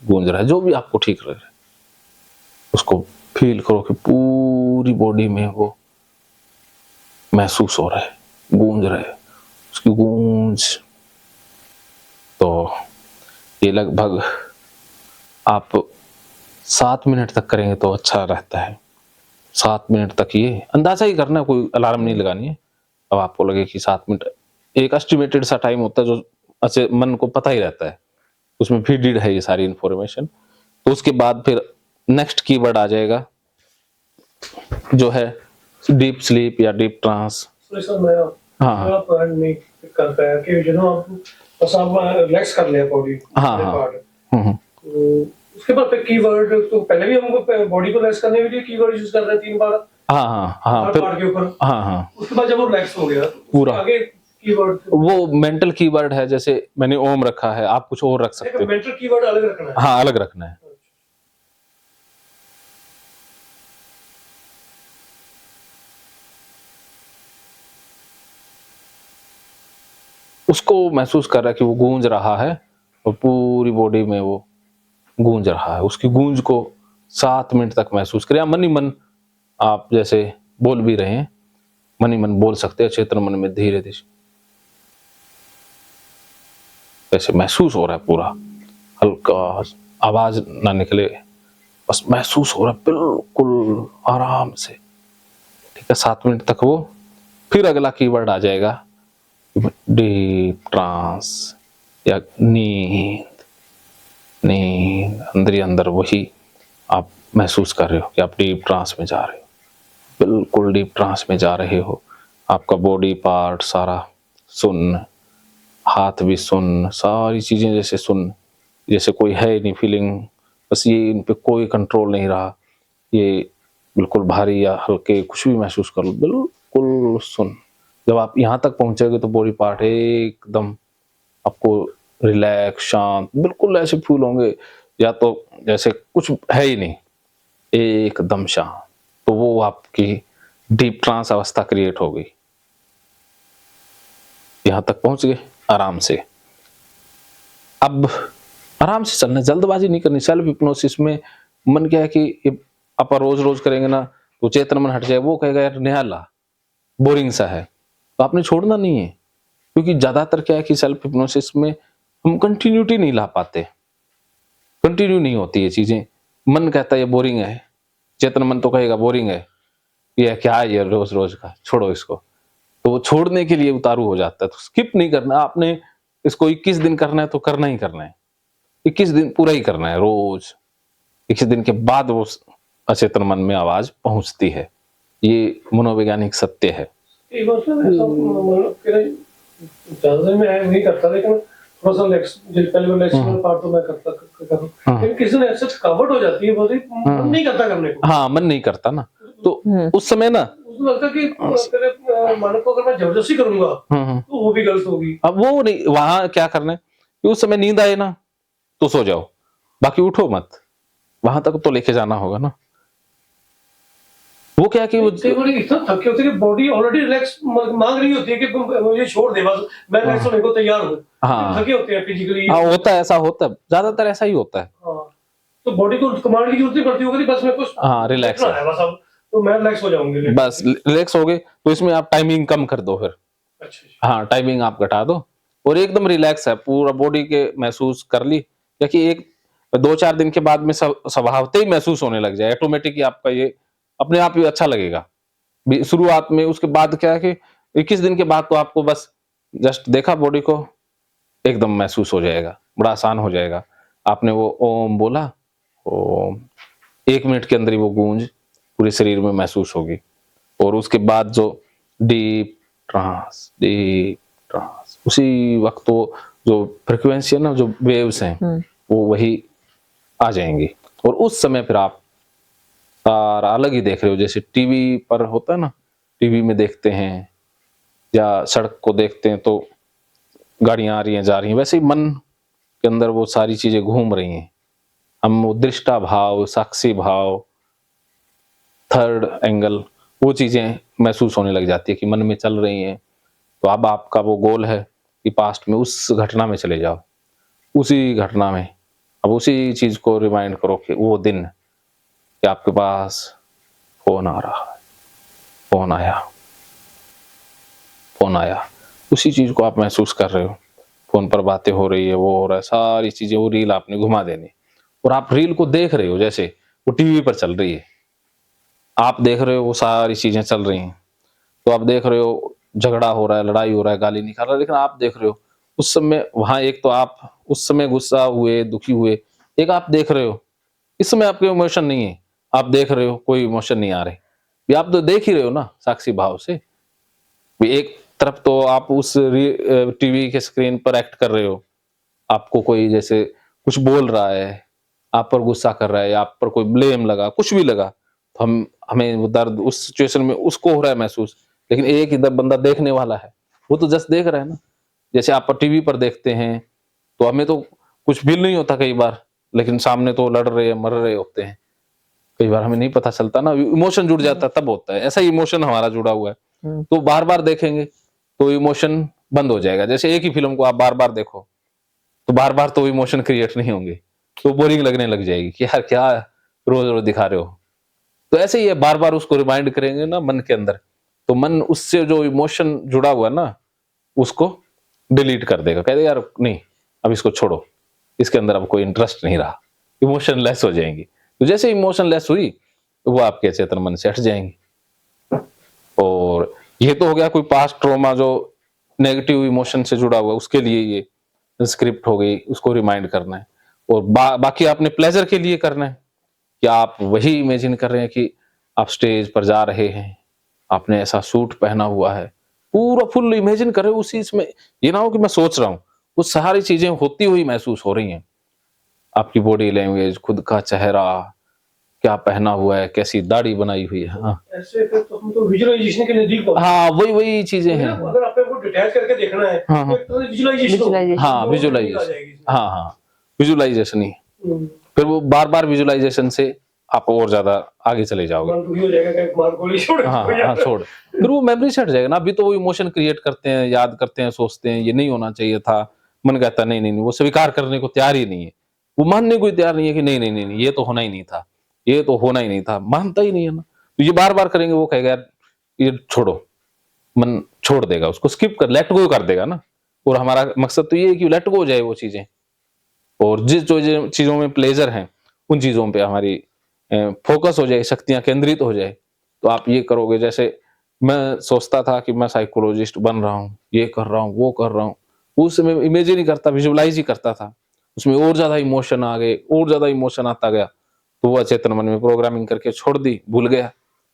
गूंज रहा है, जो भी आपको ठीक लग रहा है उसको फील करो कि पूरी बॉडी में वो महसूस हो रहा है, गूंज रहा है, उसकी गूंज। तो ये लगभग आप 7 मिनट तक करेंगे तो अच्छा रहता है। 7 मिनट तक ये अंदाजा ही करना है, कोई अलार्म नहीं लगानी है। अब आपको लगे कि 7 मिनट एक एस्टिमेटेड सा टाइम होता है जो अच्छे मन को पता ही रहता है, उसमें फीडेड है ये सारी इंफॉर्मेशन। तो उसके बाद फिर नेक्स्ट कीवर्ड आ जाएगा जो है डीप स्लीप या डीप ट्रांस। सर मैं हाँ पॉइंट नहीं कर पाया कि जो ना आप बस आप रिलैक्स कर लिया बॉडी। हाँ तो उसके बाद फिर कीवर्ड, तो पहले भी हम बॉडी को रिलैक्स करने के लिए कीवर्ड यूज कर रहे हैं 3 बार हाँ फिर पार्ट के ऊपर। हाँ उसके बाद जब वो रिलैक्स हो गया पूरा आगे कीवर्ड वो मेंटल कीवर्ड है, जैसे मैंने ओम रखा है, आप कुछ और रख सकते हो। मेंटल कीवर्ड अलग रखना है। हाँ अलग रखना है। उसको महसूस कर रहा है कि वो गूंज रहा है और पूरी बॉडी में वो गूंज रहा है, उसकी गूंज को 7 मिनट तक महसूस करें। मन ही मन आप जैसे बोल भी रहे हैं, मन ही मन बोल सकते हैं चेतन मन में धीरे धीरे, वैसे महसूस हो रहा है पूरा, हल्का आवाज ना निकले, बस महसूस हो रहा है बिल्कुल आराम से। ठीक है, 7 मिनट तक वो। फिर अगला कीवर्ड आ जाएगा डीप ट्रांस या नींद। नींद अंदर ही अंदर वही आप महसूस कर रहे हो कि आप डीप ट्रांस में जा रहे हो, बिल्कुल डीप ट्रांस में जा रहे हो। आपका बॉडी पार्ट सारा सुन्न, हाथ भी सुन्न, सारी चीजें जैसे सुन्न, जैसे कोई है ही नहीं फीलिंग, बस ये इन पे कोई कंट्रोल नहीं रहा, ये बिल्कुल भारी या हल्के कुछ भी महसूस कर लो, बिल्कुल सुन्न। जब आप यहाँ तक पहुंचोगे तो बॉडी पार्ट एकदम आपको रिलैक्स, शांत, बिल्कुल ऐसे फील होंगे या तो जैसे कुछ है ही नहीं, एकदम शांत। तो वो आपकी डीप ट्रांस अवस्था क्रिएट हो गई। यहां तक पहुंच गए आराम से। अब आराम से चलना, जल्दबाजी नहीं करनी। सेल्फ हिप्नोसिस में मन क्या है कि आप रोज रोज करेंगे ना तो चेतन मन हट जाए, वो कहेगा यार निहाला बोरिंग सा है, तो आपने छोड़ना नहीं है। क्योंकि ज्यादातर क्या है कि सेल्फ हिप्नोसिस में हम कंटिन्यूटी नहीं ला पाते, कंटिन्यू नहीं होती ये चीजें। मन कहता है ये बोरिंग है, चेतन मन तो कहेगा बोरिंग है, ये क्या है ये रोज रोज का, छोड़ो इसको। तो वो छोड़ने के लिए उतारू हो जाता है। तो स्किप नहीं करना आपने, इसको 21 दिन करना है तो करना ही करना है, 21 दिन पूरा ही करना है रोज। 21 दिन के बाद वो अचेतन मन में आवाज पहुंचती है, ये मनोवैज्ञानिक सत्य है। एक बार ज्यादा मैं नहीं करता, लेकिन थोड़ा सा रिलैक्स पार्ट तो मैं करता लेकिन किसी दिन ऐसा थकावट हो जाती है, बहुत ही मन नहीं करता करने को। हाँ मन नहीं करता ना, तो उस समय ना उसमें लगता है कि तेरे मन को अगर मैं जबरदस्ती करूंगा तो वो भी गलत होगी। अब वो नहीं, वहां क्या करना है कि उस समय नींद आए ना तो सो जाओ, बाकी उठो मत, वहां तक तो लेके जाना होगा ना। वो क्या कि वो इतना थके होते कि बॉडी ऑलरेडी रिलैक्स मांग रही होती है कि मुझे छोड़ दे, बस मैं रिलैक्स होने को तैयार हूँ। हाँ थके होते हैं फिजिकली। हाँ होता है, ऐसा होता है, ज्यादातर ऐसा ही होता है। हाँ, तो बॉडी को कमांड की जरूरत नहीं पड़ती होगी, बस मैं कुछ हाँ रिलैक्स है बस, अब तो मैं रिलैक्स हो जाऊंगी। बस रिलैक्स हो गए तो इसमें आप टाइमिंग कम कर दो फिर। अच्छा। हाँ टाइमिंग आप घटा दो और एकदम रिलैक्स है, पूरा बॉडी के महसूस कर ली। क्योंकि एक 2-4 दिन के बाद में स्वभावते ही महसूस होने लग जाए, ऑटोमेटिक ही आपका ये अपने आप ही अच्छा लगेगा शुरुआत में। उसके बाद क्या है कि 21 दिन के बाद तो आपको बस जस्ट देखा बॉडी को, एकदम महसूस हो जाएगा, बड़ा आसान हो जाएगा। आपने वो ओम बोला, ओम 1 मिनट के अंदर ही वो गूंज पूरे शरीर में महसूस होगी। और उसके बाद जो डीप ट्रांस, डीप ट्रांस, उसी वक्त तो जो फ्रिक्वेंसी है ना, जो वेव्स हैं वो वही आ जाएंगी। और उस समय फिर आप सारा अलग ही देख रहे हो, जैसे टीवी पर होता है ना, टीवी में देखते हैं या सड़क को देखते हैं तो गाड़ियां आ रही हैं जा रही हैं, वैसे ही मन के अंदर वो सारी चीजें घूम रही हैं। हम वो दृष्टा भाव, साक्षी भाव, थर्ड एंगल, वो चीजें महसूस होने लग जाती है कि मन में चल रही हैं। तो अब आपका वो गोल है कि पास्ट में उस घटना में चले जाओ, उसी घटना में अब उसी चीज को रिमाइंड करो कि वो दिन कि आपके पास फोन आ रहा है, फोन आया, उसी चीज को आप महसूस कर रहे हो। फोन पर बातें हो रही है, वो हो रहा है, सारी चीजें, वो रील आपने घुमा देनी और आप रील को देख रहे हो जैसे वो टीवी पर चल रही है, आप देख रहे हो वो सारी चीजें चल रही हैं। तो आप देख रहे हो झगड़ा हो रहा है, लड़ाई हो रहा है, गाली निकाल रहा है, लेकिन आप देख रहे हो उस समय वहां एक तो आप उस समय गुस्सा हुए, दुखी हुए, एक आप देख रहे हो इस समय आपके इमोशन नहीं है, आप देख रहे हो कोई इमोशन नहीं आ रहे, ये आप तो देख ही रहे हो ना साक्षी भाव से। एक तरफ तो आप उस टीवी के स्क्रीन पर एक्ट कर रहे हो, आपको कोई जैसे कुछ बोल रहा है, आप पर गुस्सा कर रहा है, आप पर कोई ब्लेम लगा, कुछ भी लगा, तो हमें वो दर्द उस सिचुएशन में उसको हो रहा है महसूस, लेकिन एक इधर बंदा देखने वाला है, वो तो जस्ट देख रहा है ना। जैसे आप टीवी पर देखते हैं तो हमें तो कुछ फील नहीं होता कई बार, लेकिन सामने तो लड़ रहे हैं, मर रहे होते हैं, कई बार हमें नहीं पता चलता ना, इमोशन जुड़ जाता तब होता है। ऐसा ही इमोशन हमारा जुड़ा हुआ है, तो बार बार देखेंगे तो इमोशन बंद हो जाएगा। जैसे एक ही फिल्म को आप बार बार देखो तो बार बार तो इमोशन क्रिएट नहीं होंगे, तो बोरिंग लगने लग जाएगी कि यार क्या रोज रोज दिखा रहे हो। तो ऐसे ही है, बार बार उसको रिमाइंड करेंगे ना मन के अंदर, तो मन उससे जो इमोशन जुड़ा हुआ है ना उसको डिलीट कर देगा, कहते यार नहीं अब इसको छोड़ो, इसके अंदर अब कोई इंटरेस्ट नहीं रहा, इमोशन लेस हो जाएंगी। तो जैसे इमोशन लेस हुई तो वो आपके चेतन मन से हट जाएंगी। और ये तो हो गया कोई पास्ट ट्रॉमा जो नेगेटिव इमोशन से जुड़ा हुआ है, उसके लिए ये स्क्रिप्ट हो गई, उसको रिमाइंड करना है। और बाकी आपने प्लेजर के लिए करना है कि आप वही इमेजिन कर रहे हैं कि आप स्टेज पर जा रहे हैं, आपने ऐसा सूट पहना हुआ है, पूरा फुल इमेजिन कर रहे हो उसी इसमें। ये ना हो कि मैं सोच रहा हूं, वो सारी चीजें होती हुई महसूस हो रही हैं। आपकी बॉडी लैंग्वेज, खुद का चेहरा, क्या पहना हुआ है, कैसी दाढ़ी बनाई हुई है। हाँ ऐसे फिर तो हम तो विजुअलाइजेशन के नजदीक पहुंचे। हाँ, वही चीजें हैं। अगर आपको डिटैच करके देखना है हाँ, तो एक तरह से विजुअलाइजेशन हाँ विजुअलाइजेशन, हाँ विजुअलाइजेशन ही। फिर वो बार बार विजुअलाइजेशन से आप और ज्यादा आगे चले जाओगे। हो जाएगा कि मार गोली छोड़, हाँ छोड़, फिर वो मेमोरी से हट जाएगा ना। अभी तो वो इमोशन क्रिएट करते हैं, याद करते हैं, सोचते हैं ये नहीं होना चाहिए था, मन कहता नहीं नहीं नहीं, वो स्वीकार करने को तैयार ही नहीं है, वो मानने को तैयार नहीं है कि नहीं नहीं नहीं नहीं ये तो होना ही नहीं था, ये तो होना ही नहीं था, मानता ही नहीं है ना। तो ये बार बार करेंगे, वो कहेगा यार ये छोड़ो, मन छोड़ देगा, उसको स्किप कर, लेट गो कर देगा ना। और हमारा मकसद तो ये है कि लेट गो हो जाए वो चीजें, और जिस जो चीजों में प्लेजर है उन चीजों पे हमारी फोकस हो जाए, शक्तियां केंद्रित हो जाए। तो आप ये करोगे, जैसे मैं सोचता था कि मैं साइकोलॉजिस्ट बन रहा हूँ, ये कर रहा हूँ, वो कर रहा हूँ, उस समय इमेजिन ही करता, विजुअलाइज ही करता था, उसमें और ज्यादा इमोशन आ गए, और ज्यादा इमोशन आता गया, तो वो अचेतन मन में प्रोग्रामिंग करके छोड़ दी, भूल गया।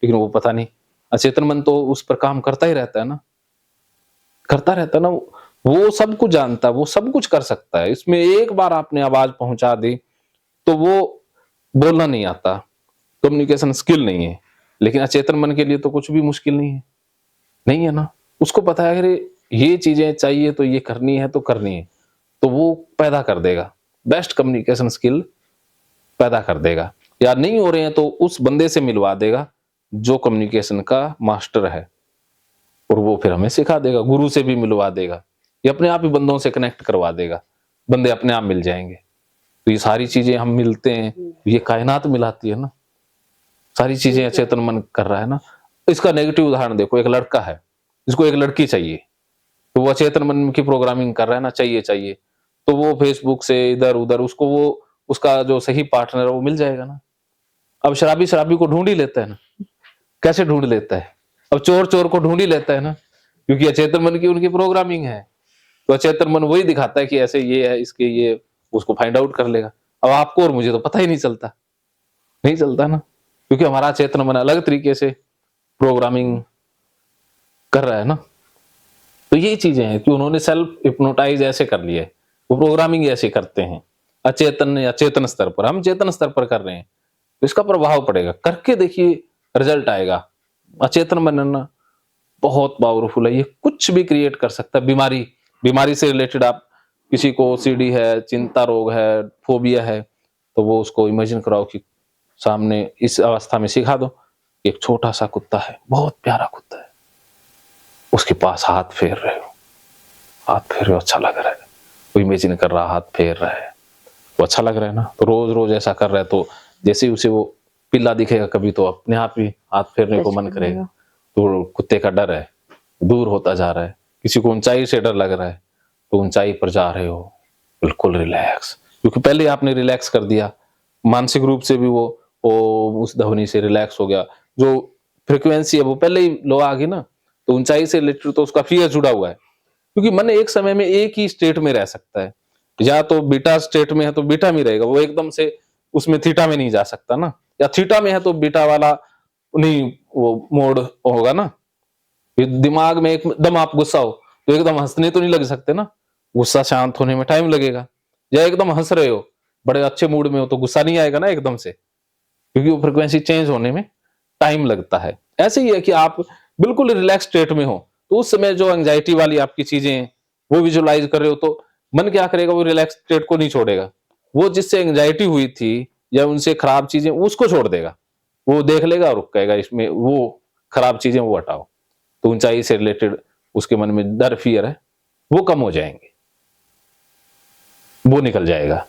लेकिन वो पता नहीं, अचेतन मन तो उस पर काम करता ही रहता है ना, करता रहता है ना, वो सब कुछ जानता है, वो सब कुछ कर सकता है। इसमें एक बार आपने आवाज पहुंचा दी तो वो बोलना नहीं आता, कम्युनिकेशन स्किल नहीं है, लेकिन अचेतन मन के लिए तो कुछ भी मुश्किल नहीं है, नहीं है ना। उसको पता है अरे ये चीजें चाहिए तो ये करनी है तो करनी है, तो वो पैदा कर देगा, बेस्ट कम्युनिकेशन स्किल पैदा कर देगा। या नहीं हो रहे हैं तो उस बंदे से मिलवा देगा जो कम्युनिकेशन का मास्टर है, और वो फिर हमें सिखा देगा, गुरु से भी मिलवा देगा, ये अपने आप ही बंदों से कनेक्ट करवा देगा, बंदे अपने आप मिल जाएंगे। तो ये सारी चीजें हम मिलते हैं, ये कायनात मिलाती है ना, सारी चीजें अचेतन मन कर रहा है ना। इसका नेगेटिव उदाहरण देखो, एक लड़का है जिसको एक लड़की चाहिए, तो वो अचेतन मन की प्रोग्रामिंग कर रहा है ना, चाहिए चाहिए, तो वो फेसबुक से इधर उधर उसको वो उसका जो सही पार्टनर है वो मिल जाएगा ना। अब शराबी शराबी को ढूंढ ही लेता है ना, कैसे ढूंढ लेता है, अब चोर चोर को ढूंढ ही लेता है ना, क्योंकि अचेतन मन की उनकी प्रोग्रामिंग है। तो अचेतन मन वही दिखाता है कि ऐसे ये है, इसके ये, उसको फाइंड आउट कर लेगा। अब आपको और मुझे तो पता ही नहीं चलता, नहीं चलता ना, क्योंकि हमारा चेतन मन अलग तरीके से प्रोग्रामिंग कर रहा है ना। तो ये चीजें हैं कि उन्होंने सेल्फ हिप्नोटाइज ऐसे कर लिया है, वो प्रोग्रामिंग ऐसे करते हैं अचेतन या चेतन स्तर पर, हम चेतन स्तर पर कर रहे हैं, तो इसका प्रभाव पड़ेगा, करके देखिए रिजल्ट आएगा। अचेतन मन ना बहुत पावरफुल है, ये कुछ भी क्रिएट कर सकता है। बीमारी से रिलेटेड, आप किसी को सीडी है, चिंता रोग है, फोबिया है, तो वो उसको इमेजिन कराओ कि सामने इस अवस्था में सिखा दो, एक छोटा सा कुत्ता है, बहुत प्यारा कुत्ता है, उसके पास हाथ फेर रहे हो, अच्छा लग रहा है, वो इमेजिन कर रहा हाथ फेर रहा है, वो अच्छा लग रहा है ना। तो रोज रोज ऐसा कर रहा है तो जैसे ही उसे वो पिल्ला दिखेगा कभी तो अपने आप ही हाथ फेरने को मन करेगा। तो कुत्ते का डर है, दूर होता जा रहा है। किसी को ऊंचाई से डर लग रहा है तो ऊंचाई पर जा रहे हो, बिल्कुल रिलैक्स, क्योंकि पहले आपने रिलैक्स कर दिया, मानसिक रूप से भी वो उस ध्वनि से रिलैक्स हो गया। जो फ्रीक्वेंसी है वो पहले ही लो आ गई ना, तो ऊंचाई से रिलेटेड तो उसका फियर जुड़ा हुआ है, क्योंकि मन एक समय में एक ही स्टेट में रह सकता है। या तो बीटा स्टेट में है तो बीटा में रहेगा, वो एकदम से उसमें थीटा में नहीं जा सकता ना, या थीटा में है तो बीटा वाला नहीं वो मोड होगा ना। दिमाग में एकदम आप गुस्सा हो तो एकदम हंसने तो नहीं लग सकते ना, गुस्सा शांत होने में टाइम लगेगा। या एकदम हंस रहे हो, बड़े अच्छे मूड में हो तो गुस्सा नहीं आएगा ना एकदम से, क्योंकि वो फ्रिक्वेंसी चेंज होने में टाइम लगता है। ऐसे ही है कि आप बिल्कुल रिलैक्स स्टेट में हो तो उस समय जो एंजाइटी वाली आपकी चीजें हैं वो विजुअलाइज कर रहे हो तो मन क्या करेगा, वो रिलैक्स स्टेट को नहीं छोड़ेगा, वो जिससे एंजाइटी हुई थी या उनसे खराब चीजें उसको छोड़ देगा, वो देख लेगा और कहेगा इसमें वो खराब चीजें वो हटाओ। तो ऊंचाई से रिलेटेड उसके मन में डर फियर है वो कम हो जाएंगे, वो निकल जाएगा।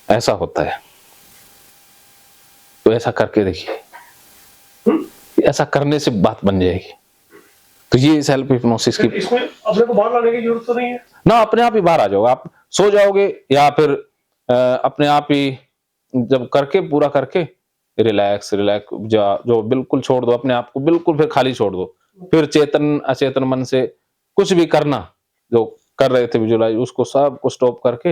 ऐसा होता है। तो ऐसा करके देखिए, ऐसा करने से बात बन जाएगी। तो ये सेल्फ हिप्नोसिस की, इसमें अपने को बाहर लाने की जरूरत तो नहीं है ना, अपने आप ही बाहर आ जाओगे, आप सो जाओगे या फिर अपने आप ही जब करके पूरा करके रिलैक्स जो बिल्कुल छोड़ दो अपने आप को, बिल्कुल फिर खाली छोड़ दो। फिर चेतन अचेतन मन से कुछ भी करना जो कर रहे थे विजुअलाइज, उसको सब को स्टॉप करके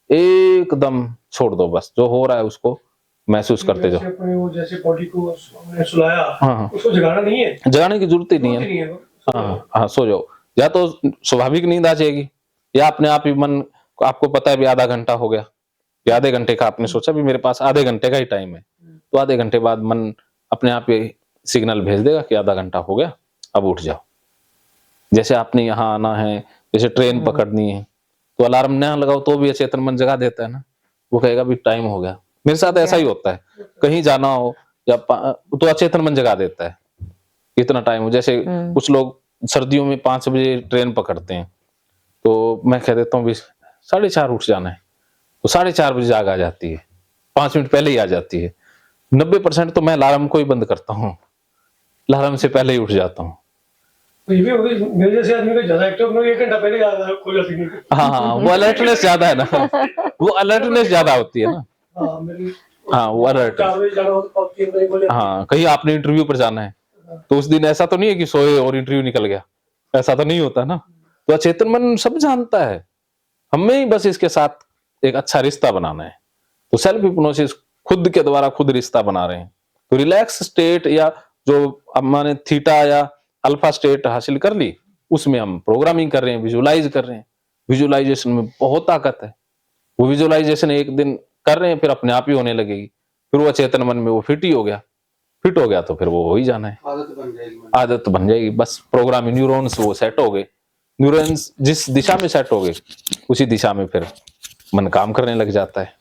एकदम छोड़ दो, बस जो हो रहा है उसको महसूस करते जाओ। जैसे बॉडी को हमने सुलाया, हाँ, उसको जगाना नहीं है, जगाने की जरूरत ही नहीं है। हाँ हाँ, सो जाओ, या तो स्वाभाविक नींद आ जाएगी या अपने आप ही मन को, आपको पता है भी आधा घंटा हो गया या आधे घंटे का आपने सोचा भी मेरे पास आधे घंटे का ही टाइम है, तो आधे घंटे बाद मन अपने आप ही सिग्नल भेज देगा कि आधा घंटा हो गया, अब उठ जाओ। जैसे आपने यहाँ आना है, जैसे ट्रेन पकड़नी है, तो अलार्म ना लगाओ तो भी अचेतन मन जगा देता है ना, वो कहेगा भी टाइम हो गया। मेरे साथ ऐसा ही होता है, कहीं जाना हो या तो अचेतन मन जगा देता है इतना टाइम हो। जैसे कुछ लोग सर्दियों में 5 बजे ट्रेन पकड़ते हैं, तो मैं कह देता हूँ 4:30 उठ जाना है, तो 4:30 बजे जाग आ जाती है, 5 मिनट पहले ही आ जाती है। 90% तो मैं अलार्म को ही बंद करता हूँ, अलार्म से पहले ही उठ जाता हूँ। तो ये भी मेरे जैसे आदमी को ज्यादा एक्टिव होने 1 घंटा पहले खो जाती है। हाँ, वो अलर्टनेस ज्यादा है ना, वो अलर्टनेस ज्यादा होती है ना। हाँ, वो अलर्ट, 4 बजे जाना हो तो 3 बजे बोले। हाँ, कहीं आपने इंटरव्यू पर जाना है तो उस दिन ऐसा तो नहीं है कि सोए और इंटरव्यू निकल गया, ऐसा तो नहीं होता ना। तो अचेतन मन सब जानता है, हमें ही बस इसके साथ एक अच्छा रिश्ता बनाना है। तो सेल्फ हिप्नोसिस खुद के द्वारा खुद रिश्ता बना रहे हैं। तो रिलैक्स स्टेट या जो अब मैंने थीटा या अल्फा स्टेट हासिल कर ली, उसमें हम प्रोग्रामिंग कर रहे हैं, विजुअलाइज कर रहे हैं। विजुअलाइजेशन में बहुत ताकत है। वो विजुअलाइजेशन एक दिन कर रहे हैं फिर अपने आप ही होने लगेगी, फिर वो अचेतन मन में वो फिट ही हो गया, फिट हो गया तो फिर वो हो ही जाना है, आदत बन जाएगी। बस प्रोग्रामिंग न्यूरॉन्स वो सेट हो गए, न्यूरॉन्स जिस दिशा में सेट हो गए उसी दिशा में फिर मन काम करने लग जाता है।